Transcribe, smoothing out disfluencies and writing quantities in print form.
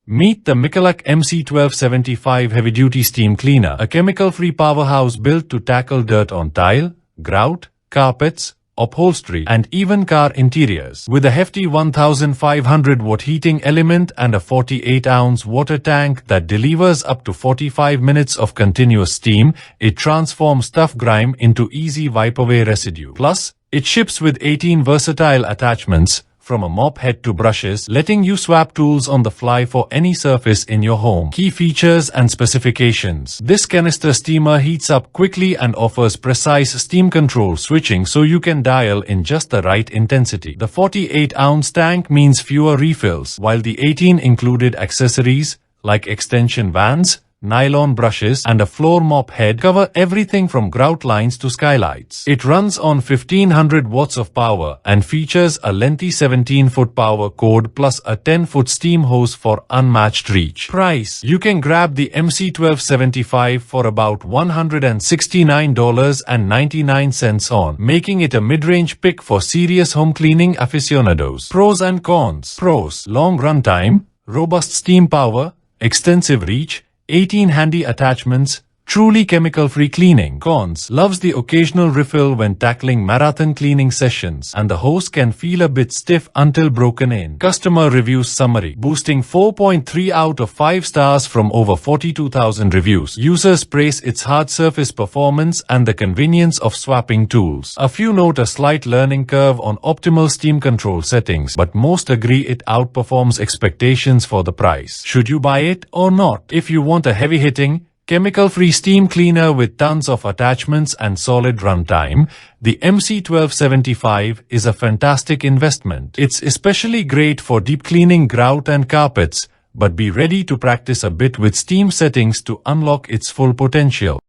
Meet the McCulloch MC1275 heavy-duty steam cleaner, a chemical-free powerhouse built to tackle dirt on tile, grout, carpets, upholstery, and even car interiors. With a hefty 1500-watt heating element and a 48-ounce water tank that delivers up to 45 minutes of continuous steam, it transforms tough grime into easy wipe-away residue. Plus, it ships with 18 versatile attachments, from a mop head to brushes, letting you swap tools on the fly for any surface in your home. Key features and specifications. This canister steamer heats up quickly and offers precise steam control switching so you can dial in just the right intensity. The 48-ounce tank means fewer refills, while the 18 included accessories, like extension vands, nylon brushes, and a floor mop head, cover everything from grout lines to skylights. It runs on 1500 watts of power and features a lengthy 17-foot power cord plus a 10-foot steam hose for unmatched reach. Price. You can grab the MC1275 for about $169.99 on, making it a mid-range pick for serious home cleaning aficionados. Pros and cons. Pros. Long runtime, robust steam power, extensive reach, 18 handy attachments, truly chemical-free cleaning. Cons. Loves the occasional refill when tackling marathon cleaning sessions, and the hose can feel a bit stiff until broken in. Customer reviews summary. Boosting 4.3 out of 5 stars from over 42,000 reviews. Users praise its hard surface performance and the convenience of swapping tools. A few note a slight learning curve on optimal steam control settings, but most agree it outperforms expectations for the price. Should you buy it or not? If you want a heavy-hitting, chemical-free steam cleaner with tons of attachments and solid runtime, the MC1275 is a fantastic investment. It's especially great for deep cleaning grout and carpets, but be ready to practice a bit with steam settings to unlock its full potential.